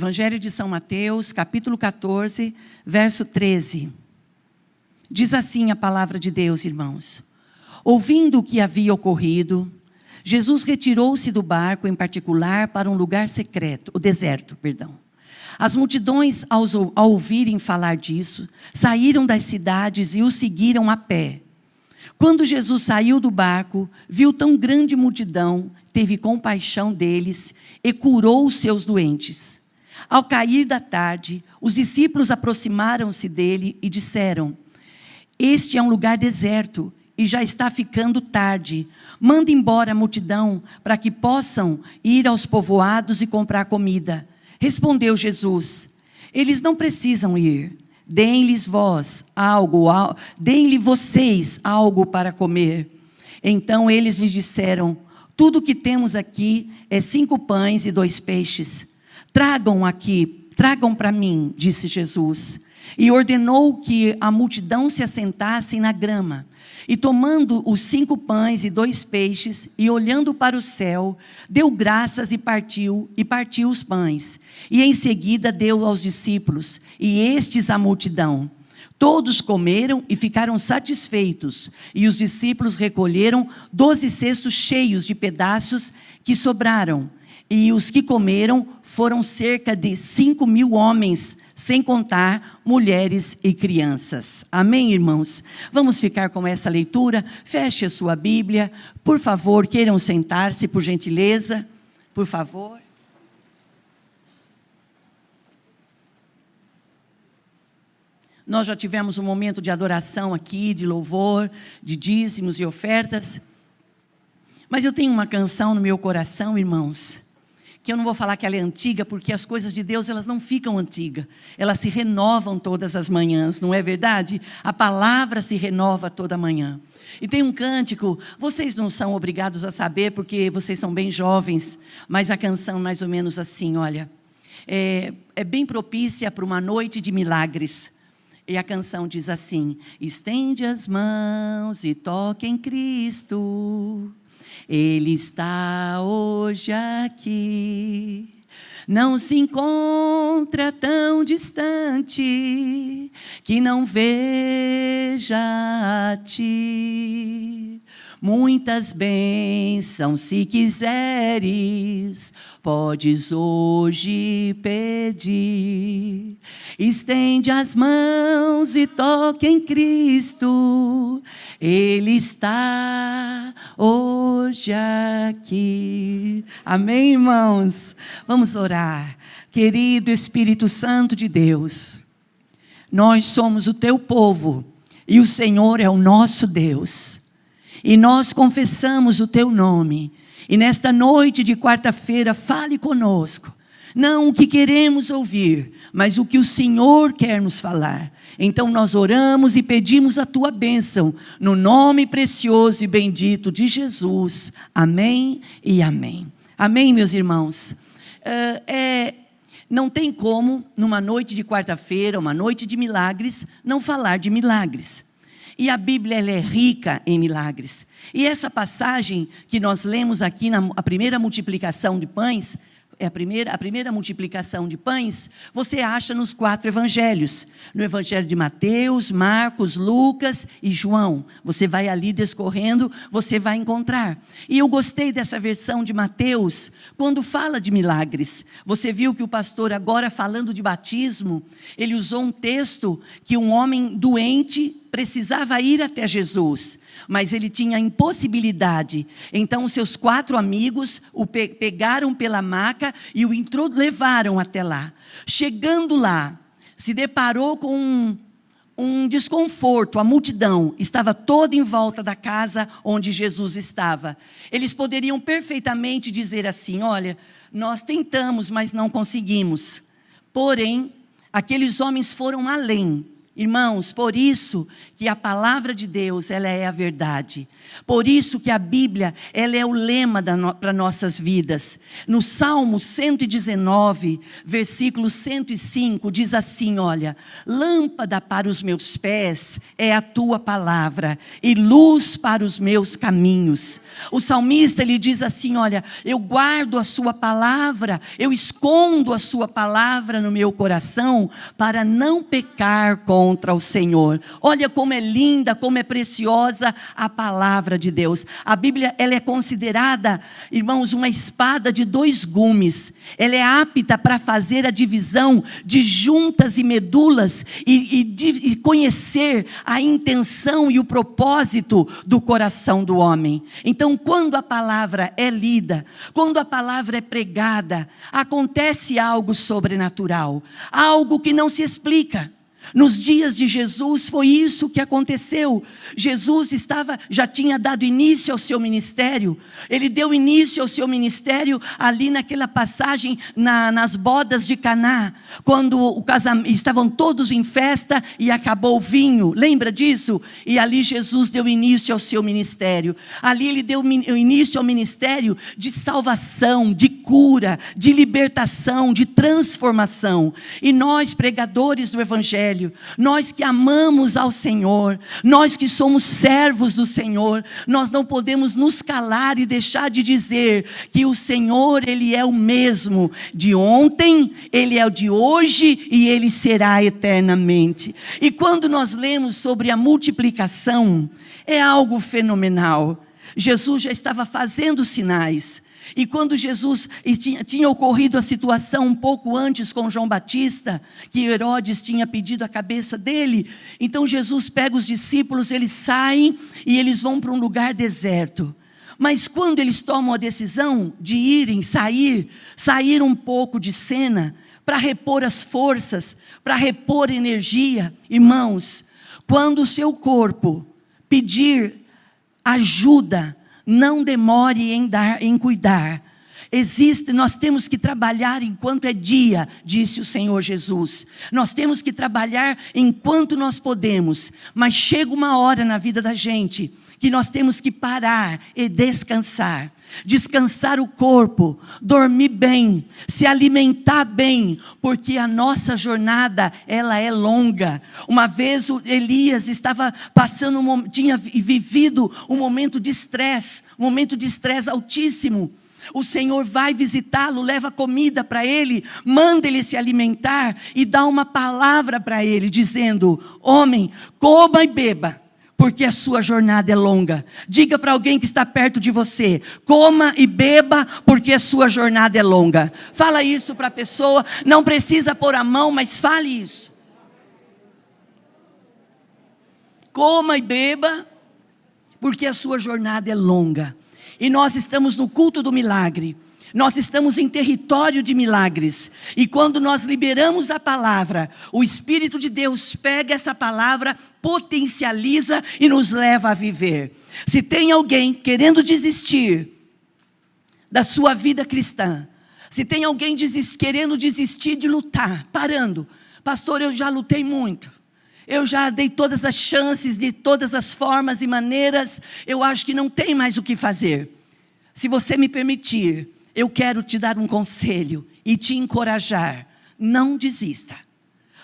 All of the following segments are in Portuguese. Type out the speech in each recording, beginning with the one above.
Evangelho de São Mateus, capítulo 14, verso 13. Diz assim a palavra de Deus, irmãos. Ouvindo o que havia ocorrido, Jesus retirou-se do barco em particular para um lugar secreto, o deserto, perdão. As multidões, ao ouvirem falar disso, saíram das cidades e o seguiram a pé. Quando Jesus saiu do barco, viu tão grande multidão, teve compaixão deles e curou os seus doentes. Ao cair da tarde, os discípulos aproximaram-se dele e disseram: Este é um lugar deserto e já está ficando tarde. Manda embora a multidão para que possam ir aos povoados e comprar comida. Respondeu Jesus: Eles não precisam ir. Deem-lhes vocês algo para comer. Então eles lhe disseram: Tudo o que temos aqui é 5 pães e 2 peixes. Tragam para mim, disse Jesus. E ordenou que a multidão se assentassem na grama. E tomando os 5 pães e 2 peixes, e olhando para o céu, deu graças e partiu os pães. E em seguida deu aos discípulos, e estes à multidão. Todos comeram e ficaram satisfeitos, e os discípulos recolheram 12 cestos cheios de pedaços que sobraram. E os que comeram foram cerca de 5.000 homens, sem contar mulheres e crianças. Amém, irmãos? Vamos ficar com essa leitura. Feche a sua Bíblia. Por favor, queiram sentar-se, por gentileza. Por favor. Nós já tivemos um momento de adoração aqui, de louvor, de dízimos e ofertas. Mas eu tenho uma canção no meu coração, irmãos, que eu não vou falar que ela é antiga, porque as coisas de Deus, elas não ficam antigas. Elas se renovam todas as manhãs, não é verdade? A palavra se renova toda manhã. E tem um cântico, vocês não são obrigados a saber, porque vocês são bem jovens, mas a canção mais ou menos assim, olha, é bem propícia para uma noite de milagres. E a canção diz assim: estende as mãos e toque em Cristo. Ele está hoje aqui, não se encontra tão distante, que não veja a ti. Muitas bênçãos, se quiseres, podes hoje pedir. Estende as mãos e toque em Cristo, Ele está hoje aqui. Amém, irmãos? Vamos orar. Querido Espírito Santo de Deus, nós somos o teu povo e o Senhor é o nosso Deus. E nós confessamos o teu nome. E nesta noite de quarta-feira, fale conosco. Não o que queremos ouvir, mas o que o Senhor quer nos falar. Então nós oramos e pedimos a tua bênção, no nome precioso e bendito de Jesus. Amém e amém. Amém, meus irmãos. Não tem como, numa noite de quarta-feira, uma noite de milagres, não falar de milagres. E a Bíblia, ela é rica em milagres. E essa passagem que nós lemos aqui, a primeira multiplicação de pães, a primeira multiplicação de pães, você acha nos 4 evangelhos. No evangelho de Mateus, Marcos, Lucas e João. Você vai ali descorrendo, você vai encontrar. E eu gostei dessa versão de Mateus, quando fala de milagres. Você viu que o pastor, agora falando de batismo, ele usou um texto que um homem doente precisava ir até Jesus, mas ele tinha impossibilidade. Então os seus 4 amigos o pegaram pela maca e o levaram até lá. Chegando lá, se deparou com um desconforto. A multidão estava toda em volta da casa onde Jesus estava. Eles poderiam perfeitamente dizer assim: olha, nós tentamos, mas não conseguimos. Porém, aqueles homens foram além. Irmãos, por isso que a palavra de Deus, ela é a verdade. Por isso que a Bíblia, ela é o lema para nossas vidas. No Salmo 119, versículo 105, diz assim, olha: lâmpada para os meus pés é a tua palavra e luz para os meus caminhos. O salmista, ele diz assim, olha, eu guardo a sua palavra, eu escondo a sua palavra no meu coração para não pecar contra o Senhor. Olha como é linda, como é preciosa a palavra de Deus. A Bíblia, ela é considerada, irmãos, uma espada de 2 gumes. Ela é apta para fazer a divisão de juntas e medulas e conhecer a intenção e o propósito do coração do homem. Então, quando a palavra é lida, quando a palavra é pregada, acontece algo sobrenatural, algo que não se explica. Nos dias de Jesus foi isso que aconteceu. Jesus já tinha dado início ao seu ministério. Ele deu início ao seu ministério ali naquela passagem nas bodas de Caná, quando estavam todos em festa e acabou o vinho. Lembra disso? E ali Jesus deu início ao seu ministério. Ali ele deu início ao ministério de salvação, de cura, de libertação, de transformação. E nós, pregadores do Evangelho, nós que amamos ao Senhor, nós que somos servos do Senhor, nós não podemos nos calar e deixar de dizer que o Senhor, Ele é o mesmo de ontem, Ele é o de hoje e Ele será eternamente. E quando nós lemos sobre a multiplicação, é algo fenomenal. Jesus já estava fazendo sinais. E quando Jesus tinha ocorrido a situação um pouco antes com João Batista, que Herodes tinha pedido a cabeça dele, então Jesus pega os discípulos, eles saem e eles vão para um lugar deserto. Mas quando eles tomam a decisão de sair um pouco de cena, para repor as forças, para repor energia, irmãos, quando o seu corpo pedir ajuda, não demore em cuidar. Nós temos que trabalhar enquanto é dia, disse o Senhor Jesus. Nós temos que trabalhar enquanto nós podemos. Mas chega uma hora na vida da gente que nós temos que parar e descansar. Descansar o corpo, dormir bem, se alimentar bem, porque a nossa jornada, ela é longa. Uma vez o Elias tinha vivido um momento de estresse altíssimo. O Senhor vai visitá-lo, leva comida para ele, manda ele se alimentar e dá uma palavra para ele, dizendo: homem, coma e beba, porque a sua jornada é longa. Diga para alguém que está perto de você: coma e beba, porque a sua jornada é longa. Fala isso para a pessoa, não precisa pôr a mão, mas fale isso. Coma e beba, porque a sua jornada é longa. E nós estamos no culto do milagre. Nós estamos em território de milagres. E quando nós liberamos a palavra, o Espírito de Deus pega essa palavra, potencializa e nos leva a viver. Se tem alguém querendo desistir da sua vida cristã, se tem alguém querendo desistir de lutar, parando: pastor, eu já lutei muito, eu já dei todas as chances, de todas as formas e maneiras, eu acho que não tem mais o que fazer. Se você me permitir, eu quero te dar um conselho e te encorajar: não desista.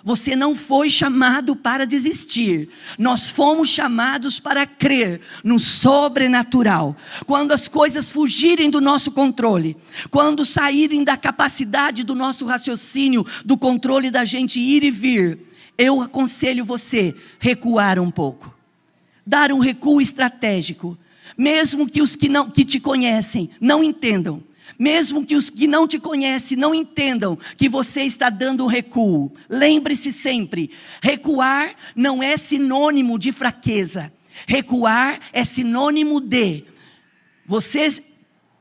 Você não foi chamado para desistir. Nós fomos chamados para crer no sobrenatural. Quando as coisas fugirem do nosso controle, quando saírem da capacidade do nosso raciocínio, do controle da gente ir e vir, eu aconselho você recuar um pouco. Dar um recuo estratégico. Mesmo que os que te conhecem não entendam. Mesmo que os que não te conhecem não entendam que você está dando um recuo. Lembre-se sempre, recuar não é sinônimo de fraqueza. Recuar é sinônimo de você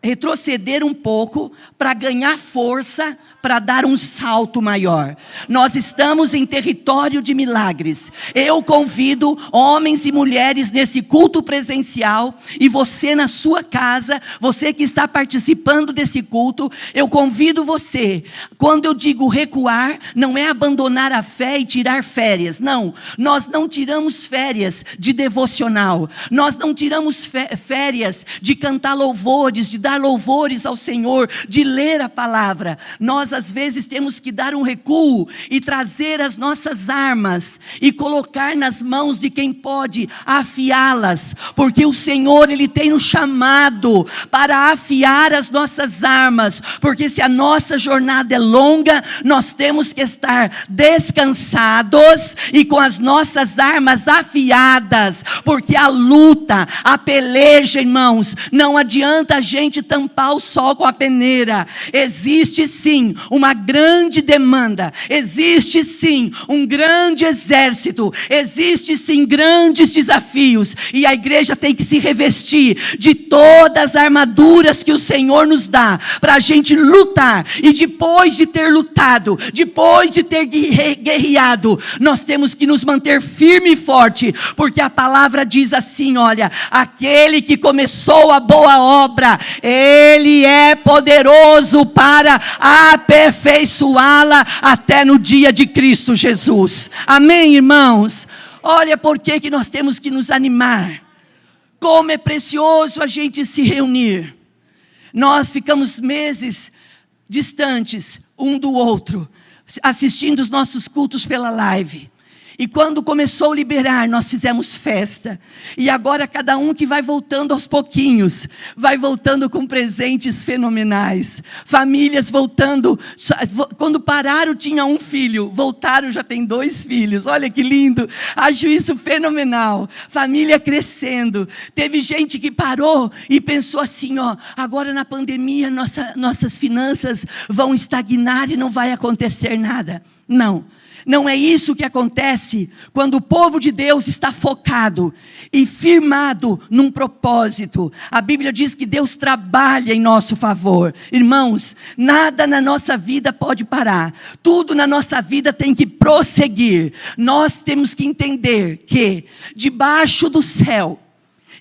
retroceder um pouco para ganhar força, para dar um salto maior. Nós estamos em território de milagres. Eu convido homens e mulheres nesse culto presencial, e você na sua casa, você que está participando desse culto, eu convido você. Quando eu digo recuar, não é abandonar a fé e tirar férias. Não, nós não tiramos férias de devocional. Nós não tiramos férias de cantar louvores, de dar louvores ao Senhor, de ler a palavra. Nós às vezes temos que dar um recuo e trazer as nossas armas e colocar nas mãos de quem pode afiá-las, porque o Senhor, Ele tem nos chamado para afiar as nossas armas, porque se a nossa jornada é longa, nós temos que estar descansados e com as nossas armas afiadas, porque a luta, a peleja, irmãos, não adianta a gente tampar o sol com a peneira. Existe sim uma grande demanda, existe sim um grande exército, existe sim grandes desafios, e a igreja tem que se revestir de todas as armaduras que o Senhor nos dá, para a gente lutar, e depois de ter lutado, depois de ter guerreado, nós temos que nos manter firme e forte, porque a palavra diz assim, olha, aquele que começou a boa obra, Ele é poderoso para aperfeiçoá-la até no dia de Cristo Jesus. Amém, irmãos? Olha por que nós temos que nos animar. Como é precioso a gente se reunir. Nós ficamos meses distantes um do outro, assistindo os nossos cultos pela live. E quando começou a liberar, nós fizemos festa. E agora cada um que vai voltando aos pouquinhos, vai voltando com presentes fenomenais. Famílias voltando, quando pararam tinha um filho, voltaram já tem 2 filhos. Olha que lindo, acho isso fenomenal. Família crescendo. Teve gente que parou e pensou assim, ó, agora na pandemia nossas finanças vão estagnar e não vai acontecer nada. Não é isso que acontece quando o povo de Deus está focado e firmado num propósito. A Bíblia diz que Deus trabalha em nosso favor. Irmãos, nada na nossa vida pode parar. Tudo na nossa vida tem que prosseguir. Nós temos que entender que debaixo do céu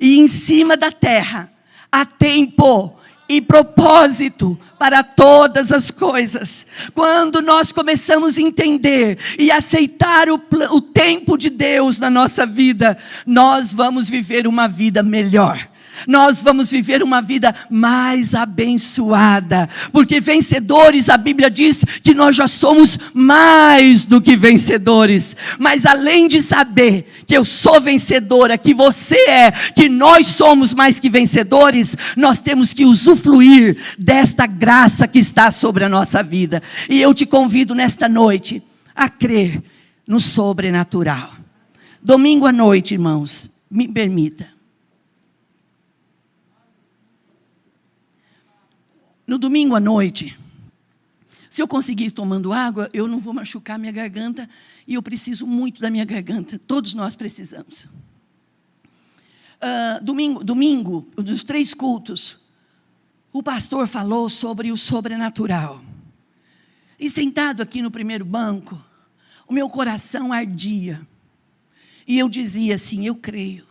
e em cima da terra há tempo e propósito para todas as coisas. Quando nós começamos a entender e aceitar o tempo de Deus na nossa vida, nós vamos viver uma vida melhor. Nós vamos viver uma vida mais abençoada, porque vencedores, a Bíblia diz que nós já somos mais do que vencedores. Mas além de saber que eu sou vencedora, que você é, que nós somos mais que vencedores, nós temos que usufruir desta graça que está sobre a nossa vida. E eu te convido nesta noite a crer no sobrenatural. Domingo à noite, irmãos, me permita. No domingo à noite, se eu conseguir ir tomando água, eu não vou machucar minha garganta, e eu preciso muito da minha garganta. Todos nós precisamos. Domingo, dos 3 cultos, o pastor falou sobre o sobrenatural. E sentado aqui no primeiro banco, o meu coração ardia. E eu dizia assim, eu creio.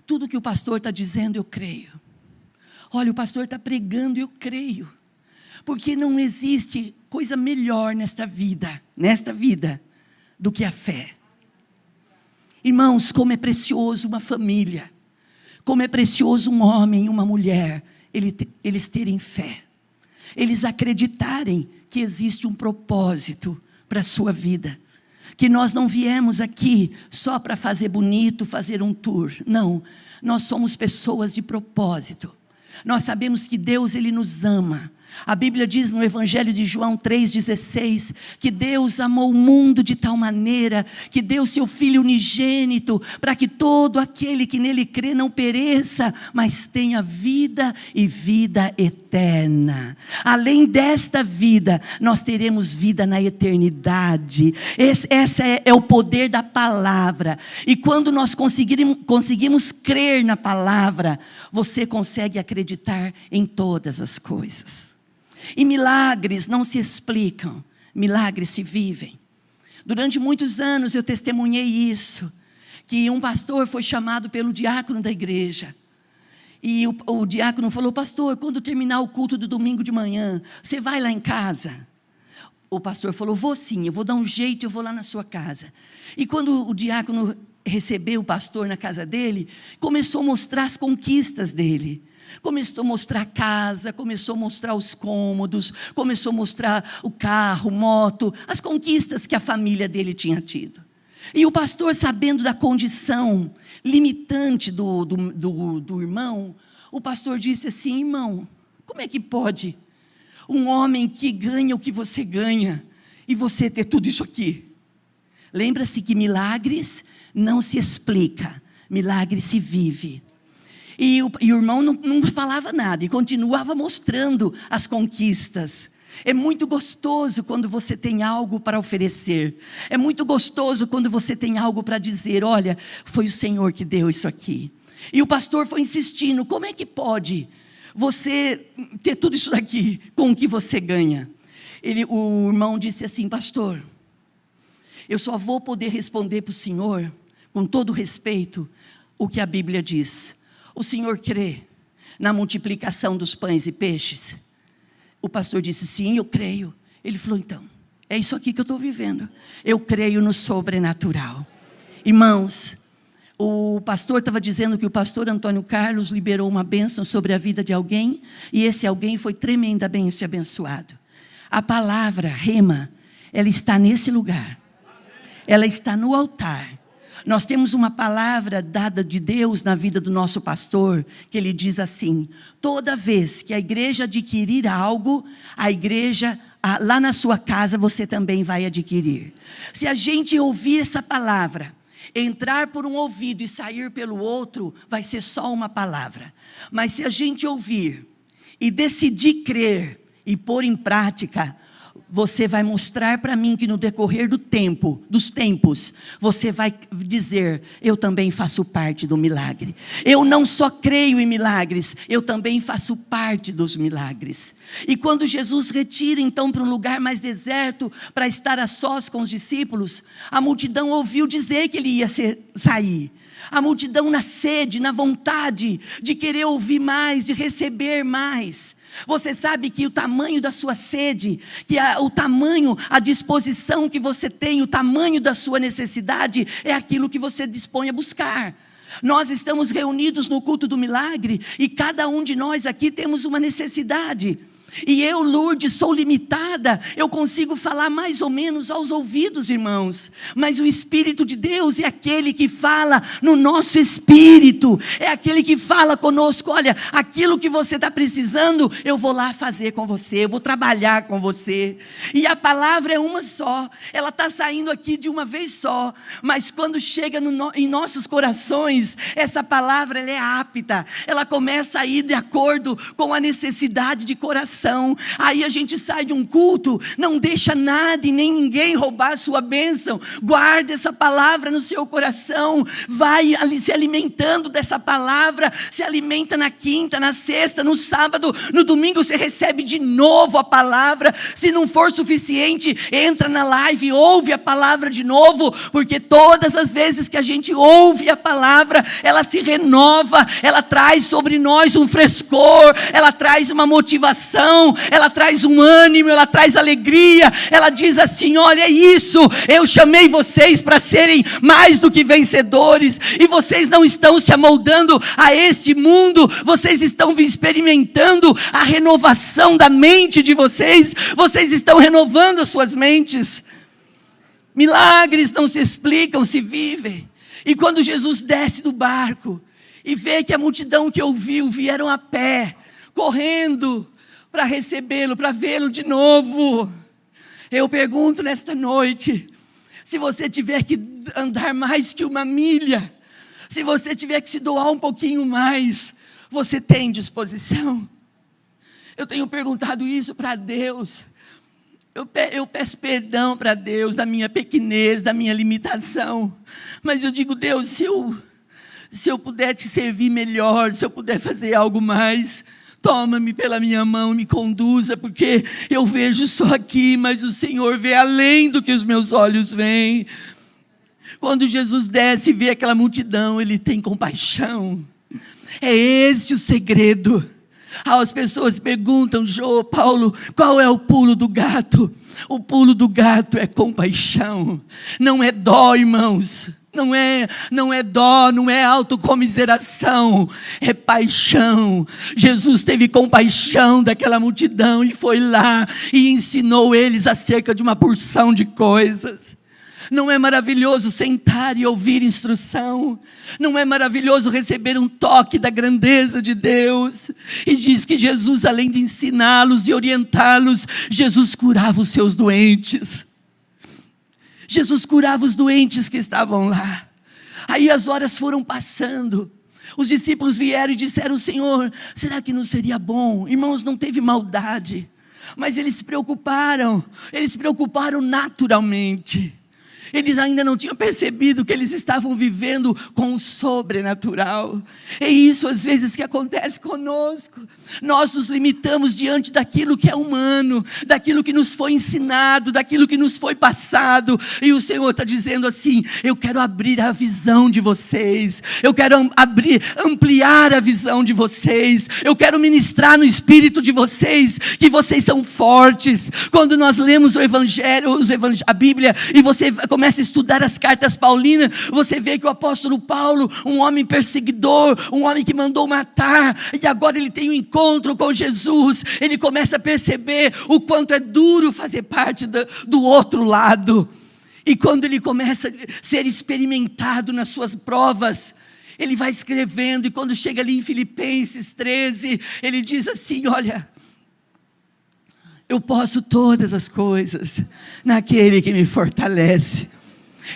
Tudo que o pastor está dizendo, eu creio. Olha, o pastor está pregando, eu creio. Porque não existe coisa melhor nesta vida, do que a fé. Irmãos, como é precioso uma família. Como é precioso um homem e uma mulher, eles terem fé. Eles acreditarem que existe um propósito para a sua vida. Que nós não viemos aqui só para fazer bonito, fazer um tour. Não, nós somos pessoas de propósito. Nós sabemos que Deus, Ele nos ama. A Bíblia diz no Evangelho de João 3,16, que Deus amou o mundo de tal maneira, que deu seu Filho unigênito, para que todo aquele que nele crê não pereça, mas tenha vida e vida eterna. Além desta vida, nós teremos vida na eternidade. Esse é o poder da palavra. E quando nós conseguimos crer na palavra, você consegue acreditar em todas as coisas. E milagres não se explicam, milagres se vivem. Durante muitos anos eu testemunhei isso, que um pastor foi chamado pelo diácono da igreja. E o diácono falou: pastor, quando terminar o culto do domingo de manhã, você vai lá em casa? O pastor falou: vou sim, eu vou dar um jeito, eu vou lá na sua casa. E quando o diácono recebeu o pastor na casa dele, começou a mostrar as conquistas dele. Começou a mostrar a casa, começou a mostrar os cômodos, começou a mostrar o carro, moto, as conquistas que a família dele tinha tido. E o pastor, sabendo da condição limitante do irmão, o pastor disse assim: irmão, como é que pode um homem que ganha o que você ganha e você ter tudo isso aqui? Lembra-se que milagres não se explica, milagres se vive. E o irmão não falava nada e continuava mostrando as conquistas. É muito gostoso quando você tem algo para oferecer. É muito gostoso quando você tem algo para dizer: olha, foi o Senhor que deu isso aqui. E o pastor foi insistindo: como é que pode você ter tudo isso daqui com o que você ganha? O irmão disse assim: pastor, eu só vou poder responder para o senhor, com todo respeito, o que a Bíblia diz. O senhor crê na multiplicação dos pães e peixes? O pastor disse: sim, eu creio. Ele falou: então, é isso aqui que eu estou vivendo. Eu creio no sobrenatural. Irmãos, o pastor estava dizendo que o pastor Antônio Carlos liberou uma bênção sobre a vida de alguém, e esse alguém foi tremendamente abençoado. A palavra rema, ela está nesse lugar. Ela está no altar. Nós temos uma palavra dada de Deus na vida do nosso pastor, que ele diz assim: toda vez que a igreja adquirir algo, a igreja, lá na sua casa, você também vai adquirir. Se a gente ouvir essa palavra, entrar por um ouvido e sair pelo outro, vai ser só uma palavra. Mas se a gente ouvir e decidir crer e pôr em prática, você vai mostrar para mim que no decorrer dos tempos, você vai dizer: eu também faço parte do milagre. Eu não só creio em milagres, eu também faço parte dos milagres. E quando Jesus retira então para um lugar mais deserto, para estar a sós com os discípulos, a multidão ouviu dizer que ele ia sair. A multidão na sede, na vontade de querer ouvir mais, de receber mais. Você sabe que o tamanho da sua sede, o tamanho, a disposição que você tem, o tamanho da sua necessidade, é aquilo que você dispõe a buscar. Nós estamos reunidos no culto do milagre, e cada um de nós aqui temos uma necessidade. E eu, Lourdes, sou limitada, eu consigo falar mais ou menos aos ouvidos, irmãos. Mas o Espírito de Deus é aquele que fala no nosso espírito, é aquele que fala conosco: olha, aquilo que você está precisando, eu vou lá fazer com você, eu vou trabalhar com você. E a palavra é uma só, ela está saindo aqui de uma vez só, mas quando chega em nossos corações, essa palavra ela é apta, ela começa a ir de acordo com a necessidade de coração. Aí a gente sai de um culto, não deixa nada e nem ninguém roubar a sua bênção. Guarda essa palavra no seu coração, vai se alimentando dessa palavra, se alimenta na quinta, na sexta, no sábado, no domingo você recebe de novo a palavra. Se não for suficiente, entra na live e ouve a palavra de novo, porque todas as vezes que a gente ouve a palavra, ela se renova, ela traz sobre nós um frescor, ela traz uma motivação, ela traz um ânimo, ela traz alegria. Ela diz assim: olha, é isso, eu chamei vocês para serem mais do que vencedores, e vocês não estão se amoldando a este mundo, vocês estão experimentando a renovação da mente de vocês, vocês estão renovando as suas mentes. Milagres não se explicam, se vivem. E quando Jesus desce do barco e vê que a multidão que ouviu vieram a pé, correndo, para recebê-lo, para vê-lo de novo. Eu pergunto nesta noite, se você tiver que andar mais que 1 milha, se você tiver que se doar um pouquinho mais, você tem disposição? Eu tenho perguntado isso para Deus. Eu peço perdão para Deus da minha pequenez, da minha limitação. Mas eu digo, Deus, se eu puder te servir melhor, se eu puder fazer algo mais, toma-me pela minha mão, me conduza, porque eu vejo só aqui, mas o Senhor vê além do que os meus olhos veem. Quando Jesus desce e vê aquela multidão, Ele tem compaixão. É esse o segredo. As pessoas perguntam, Paulo, qual é o pulo do gato? O pulo do gato é compaixão. Não é dó, irmãos. Não é dó, não é autocomiseração, é paixão. Jesus teve compaixão daquela multidão e foi lá e ensinou eles acerca de uma porção de coisas. Não é maravilhoso sentar e ouvir instrução? Não é maravilhoso receber um toque da grandeza de Deus? E diz que Jesus, além de ensiná-los e orientá-los, Jesus curava os seus doentes. Jesus curava os doentes que estavam lá. Aí as horas foram passando. Os discípulos vieram e disseram, Senhor, será que não seria bom? Irmãos, não teve maldade, mas eles se preocuparam naturalmente. Eles ainda não tinham percebido que eles estavam vivendo com o sobrenatural. É isso às vezes que acontece conosco. Nós nos limitamos diante daquilo que é humano, daquilo que nos foi ensinado, daquilo que nos foi passado. E o Senhor está dizendo assim, eu quero abrir a visão de vocês. Eu quero ampliar a visão de vocês. Eu quero ministrar no espírito de vocês, que vocês são fortes. Quando nós lemos o Evangelho, a Bíblia, e você começa a estudar as cartas paulinas, você vê que o apóstolo Paulo, um homem perseguidor, um homem que mandou matar, e agora ele tem um encontro com Jesus, ele começa a perceber o quanto é duro fazer parte do outro lado, e quando ele começa a ser experimentado nas suas provas, ele vai escrevendo, e quando chega ali em Filipenses 13, ele diz assim, olha, eu posso todas as coisas naquele que me fortalece.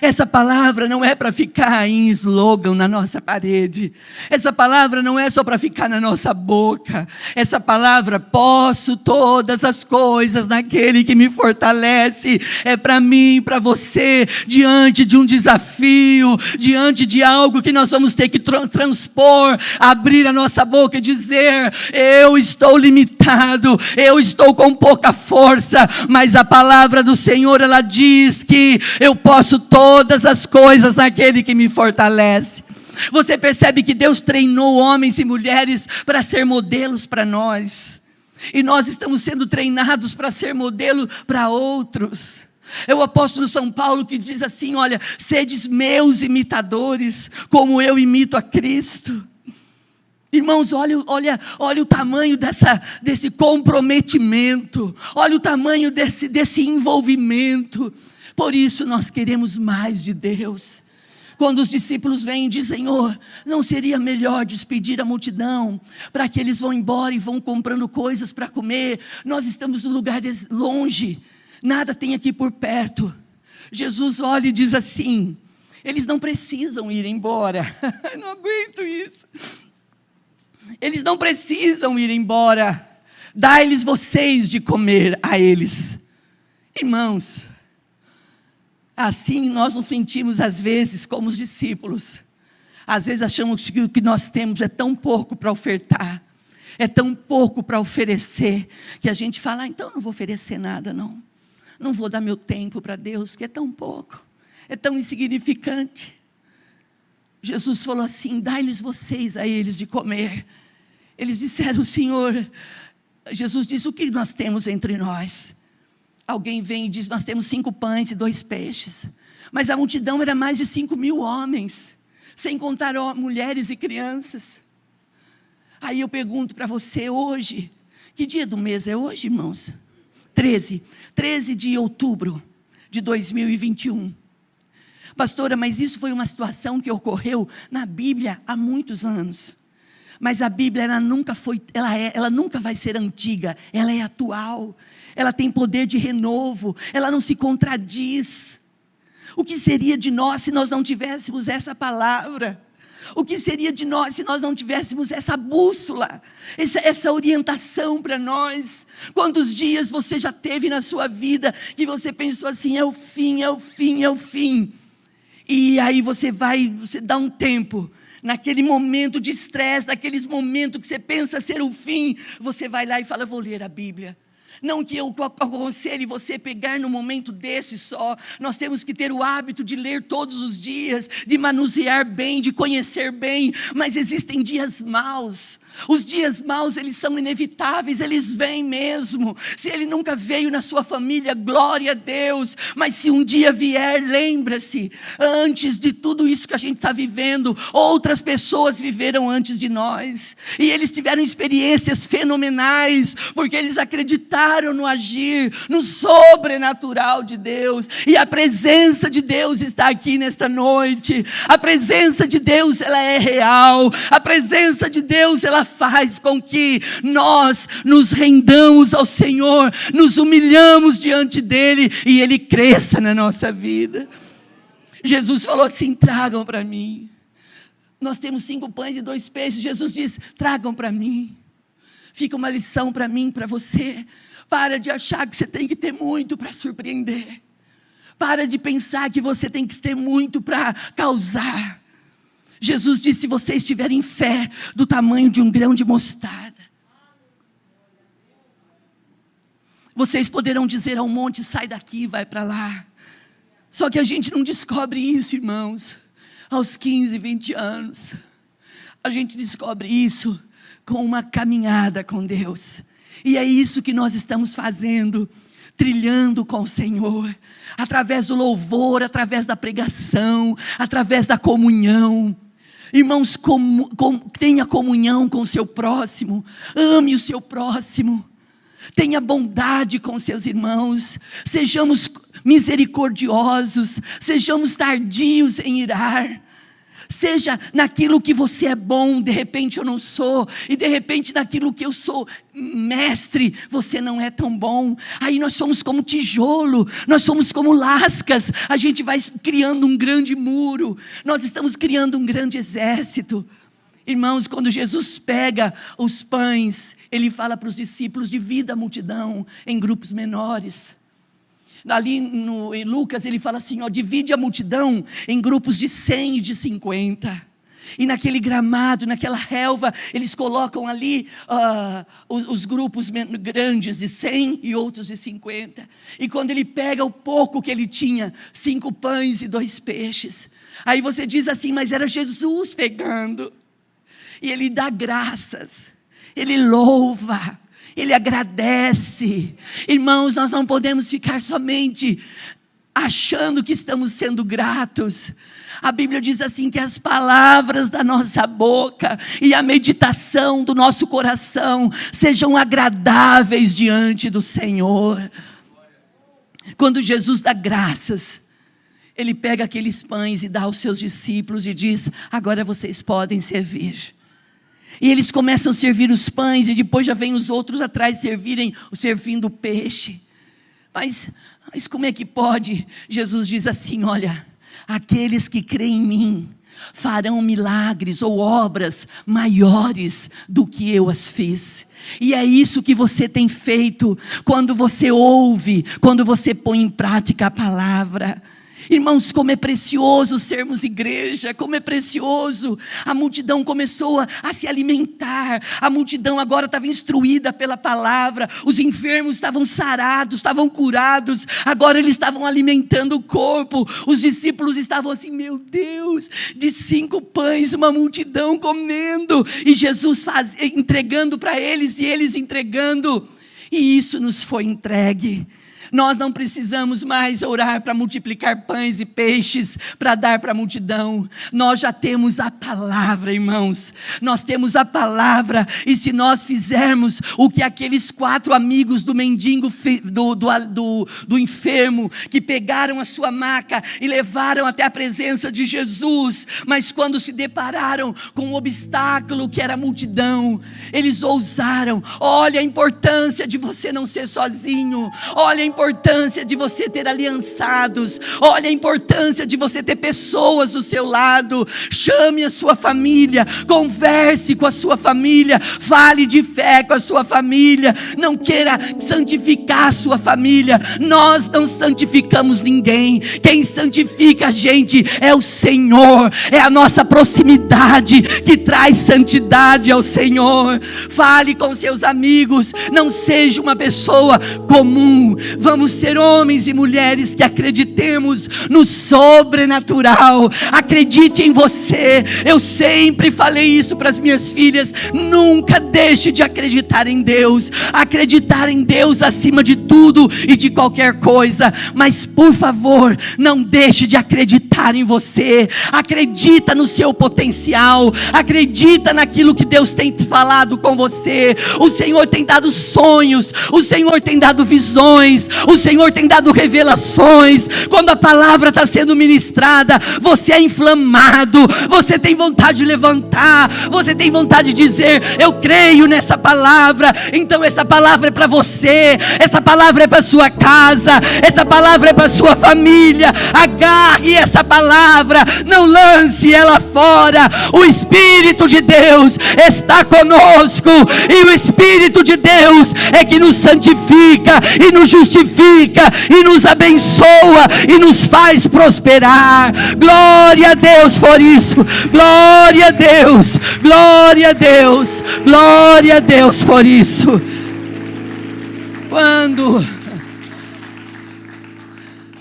Essa palavra não é para ficar em slogan na nossa parede. Essa palavra não é só para ficar na nossa boca. Essa palavra, posso todas as coisas naquele que me fortalece, é para mim, para você, diante de um desafio, diante de algo que nós vamos ter que transpor, abrir a nossa boca e dizer, eu estou limitado, eu estou com pouca força, mas a palavra do Senhor, ela diz que eu posso todas as coisas naquele que me fortalece. Você percebe que Deus treinou homens e mulheres para ser modelos para nós. E nós estamos sendo treinados para ser modelo para outros. É o apóstolo São Paulo que diz assim, olha, sedes meus imitadores, como eu imito a Cristo. Irmãos, olha o tamanho desse comprometimento. Olha o tamanho desse envolvimento. Por isso nós queremos mais de Deus. Quando os discípulos vêm e dizem, Senhor, não seria melhor despedir a multidão, para que eles vão embora e vão comprando coisas para comer? Nós estamos num lugar longe, nada tem aqui por perto. Jesus olha e diz assim, eles não precisam ir embora. Não aguento isso. Eles não precisam ir embora. Dai-lhes vocês de comer a eles. Irmãos, assim nós nos sentimos às vezes como os discípulos. Às vezes achamos que o que nós temos é tão pouco para ofertar, é tão pouco para oferecer, que a gente fala, então não vou oferecer nada não. Não vou dar meu tempo para Deus, que é tão pouco, é tão insignificante. Jesus falou assim, dai-lhes vocês a eles de comer. Eles disseram, Senhor, Jesus disse, o que nós temos entre nós? Alguém vem e diz, nós temos 5 pães e 2 peixes. Mas a multidão era mais de 5.000 homens, sem contar mulheres e crianças. Aí eu pergunto para você hoje, que dia do mês é hoje, irmãos? 13 de outubro de 2021. Pastora, mas isso foi uma situação que ocorreu na Bíblia há muitos anos. Mas a Bíblia, ela nunca vai ser antiga, ela é atual, ela tem poder de renovo, ela não se contradiz. O que seria de nós se nós não tivéssemos essa palavra? O que seria de nós se nós não tivéssemos essa bússola, essa orientação para nós? Quantos dias você já teve na sua vida que você pensou assim, é o fim, é o fim, é o fim? E aí você dá um tempo, naquele momento de estresse, naqueles momentos que você pensa ser o fim, você vai lá e fala, vou ler a Bíblia. Não que eu aconselhe você pegar num momento desse só. Nós temos que ter o hábito de ler todos os dias, de manusear bem, de conhecer bem. Mas existem dias maus. Os dias maus, eles são inevitáveis, eles vêm mesmo. Se ele nunca veio na sua família, glória a Deus. Mas se um dia vier, lembra-se, antes de tudo isso que a gente está vivendo, outras pessoas viveram antes de nós. E eles tiveram experiências fenomenais, porque eles acreditaram no agir, no sobrenatural de Deus. E a presença de Deus está aqui nesta noite. A presença de Deus, ela é real. A presença de Deus, ela faz com que nós nos rendamos ao Senhor, nos humilhamos diante dEle e Ele cresça na nossa vida. Jesus falou assim, tragam para mim. Nós temos 5 pães e 2 peixes, Jesus diz, tragam para mim. Fica uma lição para mim, para você. Para de achar que você tem que ter muito para surpreender. Para de pensar que você tem que ter muito para causar. Jesus disse, se vocês tiverem fé do tamanho de um grão de mostarda, vocês poderão dizer ao monte, sai daqui e vai para lá. Só que a gente não descobre isso, irmãos, aos 15, 20 anos. A gente descobre isso com uma caminhada com Deus. E é isso que nós estamos fazendo, trilhando com o Senhor, através do louvor, através da pregação, através da comunhão. Irmãos, tenha comunhão com o seu próximo, ame o seu próximo, tenha bondade com seus irmãos, sejamos misericordiosos, sejamos tardios em irar. Seja naquilo que você é bom, de repente eu não sou, e de repente naquilo que eu sou mestre, você não é tão bom. Aí nós somos como tijolo, nós somos como lascas, a gente vai criando um grande muro, nós estamos criando um grande exército. Irmãos, quando Jesus pega os pães, Ele fala para os discípulos, divida a multidão em grupos menores. Ali em Lucas ele fala assim, divide a multidão em grupos de 100 e de 50. E naquele gramado, naquela relva, eles colocam ali os grupos grandes de 100 e outros de 50. E quando ele pega o pouco que ele tinha, 5 pães e 2 peixes. Aí você diz assim, mas era Jesus pegando. E ele dá graças, ele louva. Ele agradece. Irmãos, nós não podemos ficar somente achando que estamos sendo gratos. A Bíblia diz assim, que as palavras da nossa boca e a meditação do nosso coração sejam agradáveis diante do Senhor. Quando Jesus dá graças, Ele pega aqueles pães e dá aos seus discípulos e diz, agora vocês podem servir. E eles começam a servir os pães, e depois já vem os outros atrás servindo o peixe. Mas como é que pode? Jesus diz assim, olha, aqueles que creem em mim farão milagres ou obras maiores do que eu as fiz. E é isso que você tem feito quando você ouve, quando você põe em prática a palavra. Irmãos, como é precioso sermos igreja, como é precioso. A multidão começou a se alimentar, a multidão agora estava instruída pela palavra, os enfermos estavam sarados, estavam curados, agora eles estavam alimentando o corpo. Os discípulos estavam assim, meu Deus, de 5 pães, uma multidão comendo, e Jesus entregando para eles, e eles entregando, e isso nos foi entregue. Nós não precisamos mais orar para multiplicar pães e peixes, para dar para a multidão. Nós já temos a palavra, irmãos. Nós temos a palavra, e se nós fizermos o que aqueles 4 amigos do mendigo, do enfermo, que pegaram a sua maca e levaram até a presença de Jesus, mas quando se depararam com um obstáculo que era a multidão, eles ousaram. Olha a importância de você não ser sozinho. Olha a importância de você ter aliançados. Olha a importância de você ter pessoas do seu lado. Chame a sua família, converse com a sua família, fale de fé com a sua família. Não queira santificar a sua família. Nós não santificamos ninguém. Quem santifica a gente é o Senhor. É a nossa proximidade que traz santidade ao Senhor. Fale com seus amigos. Não seja uma pessoa comum. Vamos ser homens e mulheres que acreditemos no sobrenatural. Acredite em você. Eu sempre falei isso para as minhas filhas. Nunca deixe de acreditar em Deus. Acreditar em Deus acima de tudo e de qualquer coisa. Mas por favor, não deixe de acreditar em você. Acredita no seu potencial. Acredita naquilo que Deus tem falado com você. O Senhor tem dado sonhos. O Senhor tem dado visões. O Senhor tem dado revelações. Quando a palavra está sendo ministrada, você é inflamado. Você tem vontade de levantar. Você tem vontade de dizer: eu creio nessa palavra. Então essa palavra é para você. Essa palavra é para sua casa. Essa palavra é para sua família. Agarre essa palavra. Não lance ela fora. O Espírito de Deus está conosco. E o Espírito de Deus é que nos santifica e nos justifica e nos abençoa e nos faz prosperar. Glória a Deus por isso. Glória a Deus. Glória a Deus. Glória a Deus por isso.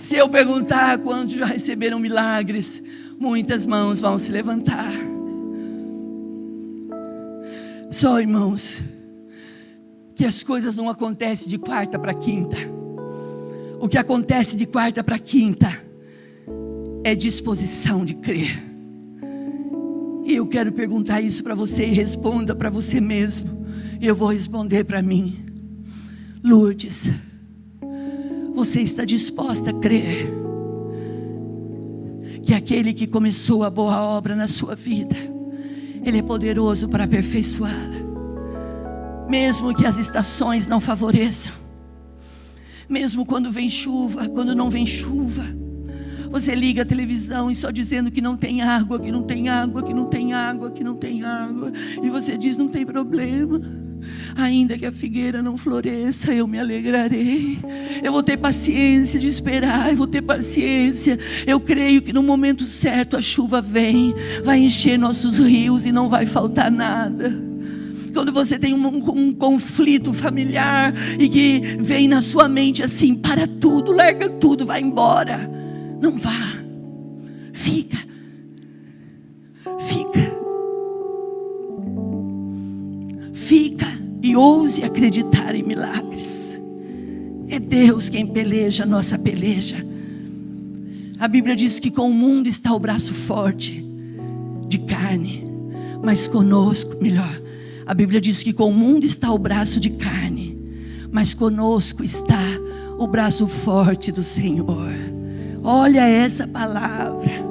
Se eu perguntar quantos já receberam milagres, muitas mãos vão se levantar. Só, irmãos, que as coisas não acontecem de quarta para quinta. O que acontece de quarta para quinta é disposição de crer. E eu quero perguntar isso para você, e responda para você mesmo. E eu vou responder para mim. Lourdes, você está disposta a crer que aquele que começou a boa obra na sua vida, Ele é poderoso para aperfeiçoá-la? Mesmo que as estações não favoreçam, mesmo quando vem chuva, quando não vem chuva, você liga a televisão e só dizendo que não tem água, que não tem água, que não tem água, que não tem água, e você diz: não tem problema, ainda que a figueira não floresça, eu me alegrarei. Eu vou ter paciência de esperar, eu vou ter paciência. Eu creio que no momento certo a chuva vem, vai encher nossos rios e não vai faltar nada. Quando você tem um conflito familiar e que vem na sua mente assim: para tudo, larga tudo, vai embora. Não vá, fica. E ouse acreditar em milagres. É Deus quem peleja a nossa peleja. A Bíblia diz que com o mundo está o braço forte de carne, mas conosco, melhor, a Bíblia diz que com o mundo está o braço de carne, mas conosco está o braço forte do Senhor. Olha essa palavra.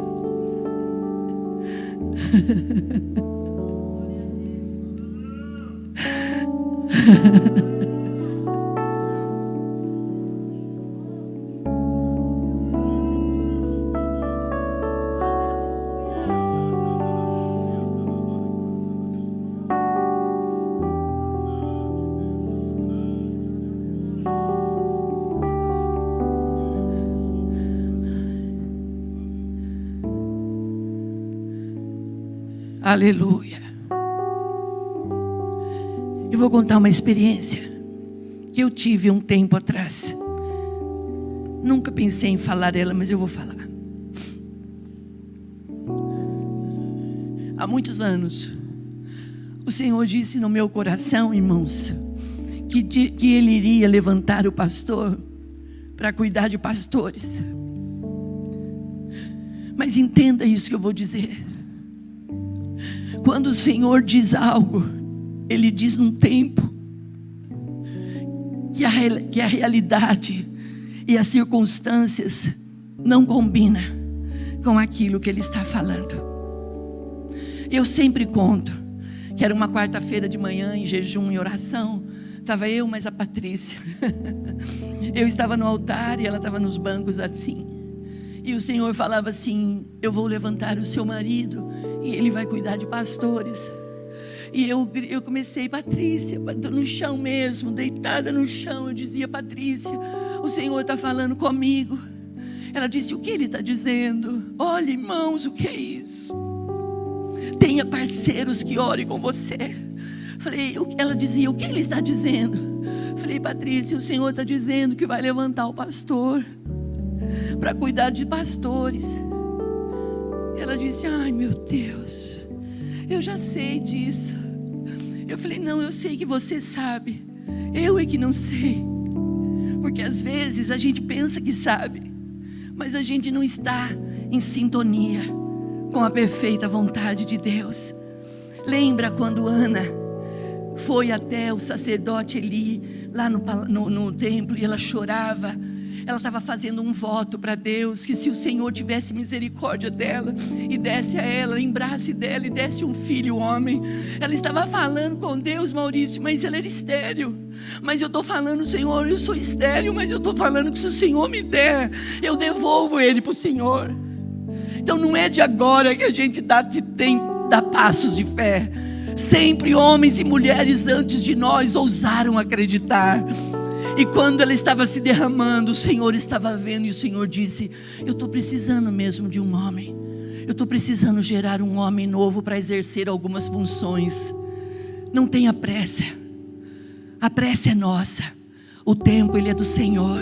Aleluia. Eu vou contar uma experiência que eu tive um tempo atrás. Nunca pensei em falar ela, mas eu vou falar. Há muitos anos, o Senhor disse no meu coração, irmãos, que Ele iria levantar o pastor para cuidar de pastores. Mas entenda isso que eu vou dizer. Quando o Senhor diz algo, Ele diz num tempo que a realidade e as circunstâncias não combinam com aquilo que Ele está falando. Eu sempre conto que era uma quarta-feira de manhã, em jejum e oração. Estava eu, mais a Patrícia. Eu estava no altar e ela estava nos bancos assim. E o Senhor falava assim: eu vou levantar o seu marido e ele vai cuidar de pastores. E eu comecei: Patrícia, estou no chão mesmo, deitada no chão. Eu dizia: Patrícia, o Senhor está falando comigo. Ela disse: o que Ele está dizendo? Olha, irmãos, o que é isso? Tenha parceiros que orem com você. Ela dizia: o que Ele está dizendo? Falei: Patrícia, o Senhor está dizendo que vai levantar o pastor para cuidar de pastores. Ela disse: ai meu Deus, eu já sei disso. Eu falei: não, eu sei que você sabe, eu é que não sei. Porque às vezes a gente pensa que sabe, mas a gente não está em sintonia com a perfeita vontade de Deus. Lembra quando Ana foi até o sacerdote Eli, lá no templo, e ela chorava? Ela estava fazendo um voto para Deus, que se o Senhor tivesse misericórdia dela, e desse a ela, lembrasse dela, e desse um filho homem. Ela estava falando com Deus, Maurício, mas ela era estéril. Mas eu estou falando: Senhor, eu sou estéril, mas eu estou falando que se o Senhor me der, eu devolvo ele para o Senhor. Então não é de agora que a gente dá passos de fé. Sempre homens e mulheres antes de nós ousaram acreditar. E quando ela estava se derramando, o Senhor estava vendo, e o Senhor disse: eu estou precisando mesmo de um homem. Eu estou precisando gerar um homem novo para exercer algumas funções. Não tenha pressa. A pressa é nossa. O tempo, ele é do Senhor.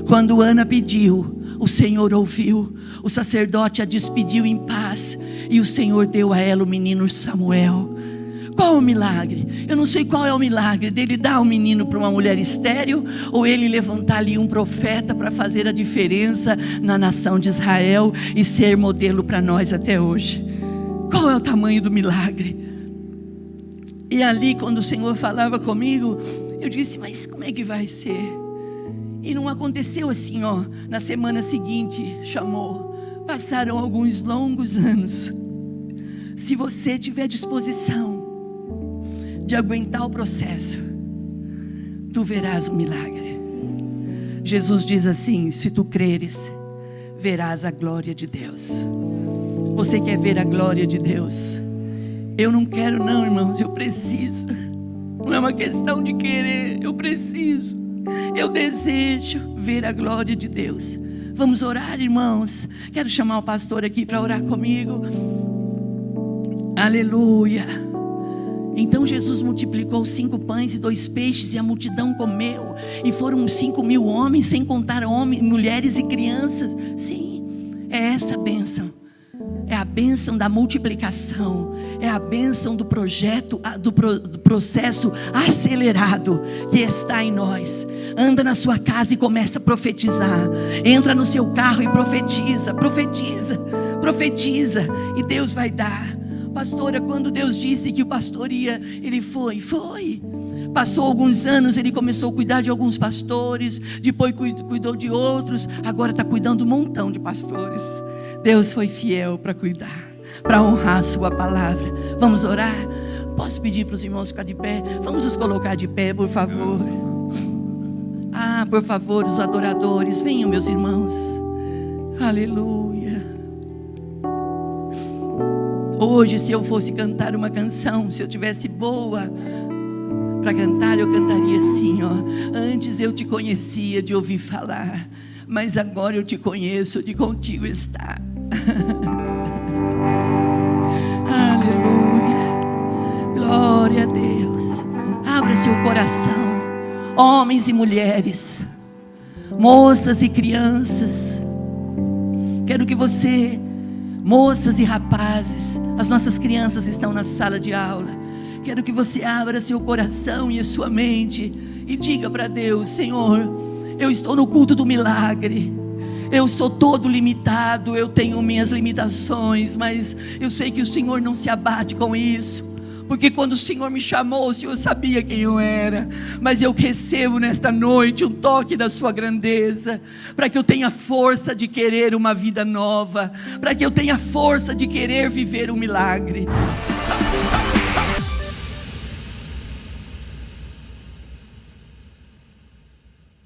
Quando Ana pediu, o Senhor ouviu. O sacerdote a despediu em paz, e o Senhor deu a ela o menino Samuel. Qual é o milagre? Eu não sei qual é o milagre dele dar um menino para uma mulher estéril, ou ele levantar ali um profeta para fazer a diferença na nação de Israel e ser modelo para nós até hoje. Qual é o tamanho do milagre? E ali, quando o Senhor falava comigo, eu disse: mas como é que vai ser? E não aconteceu assim, ó. Na semana seguinte chamou. Passaram alguns longos anos. Se você tiver disposição de aguentar o processo, tu verás o milagre. Jesus diz assim: se tu creres, verás a glória de Deus. Você quer ver a glória de Deus? Eu não quero não, irmãos, eu preciso. Não é uma questão de querer, eu preciso. Eu desejo ver a glória de Deus. Vamos orar, irmãos. Quero chamar o pastor aqui para orar comigo. Aleluia. Então Jesus multiplicou 5 pães e 2 peixes, e a multidão comeu, e foram 5.000 homens, sem contar homens, mulheres e crianças. Sim, é essa a bênção. É a bênção da multiplicação. É a bênção do projeto, do processo acelerado que está em nós. Anda na sua casa e começa a profetizar. Entra no seu carro e profetiza, profetiza, profetiza, e Deus vai dar. Pastora, quando Deus disse que o pastor ia, ele foi. Passou alguns anos, ele começou a cuidar de alguns pastores, depois cuidou de outros, agora está cuidando de um montão de pastores. Deus foi fiel para cuidar, para honrar a sua palavra. Vamos orar? Posso pedir para os irmãos ficar de pé? Vamos nos colocar de pé, por favor. Por favor, os adoradores, venham, meus irmãos. Aleluia. Hoje, se eu fosse cantar uma canção, se eu tivesse boa para cantar, eu cantaria assim, ó: antes eu te conhecia de ouvir falar, mas agora eu te conheço de contigo estar. Aleluia. Glória a Deus. Abra seu coração, homens e mulheres, moças e crianças. Quero que você, moças e rapazes, as nossas crianças estão na sala de aula. Quero que você abra seu coração e a sua mente e diga para Deus: Senhor, Eu estou no culto do milagre. Eu sou todo limitado, eu tenho minhas limitações, mas eu sei que o Senhor não se abate com isso, porque quando o Senhor me chamou, o Senhor sabia quem eu era. Mas eu recebo nesta noite um toque da sua grandeza, para que eu tenha força de querer uma vida nova, para que eu tenha força de querer viver um milagre.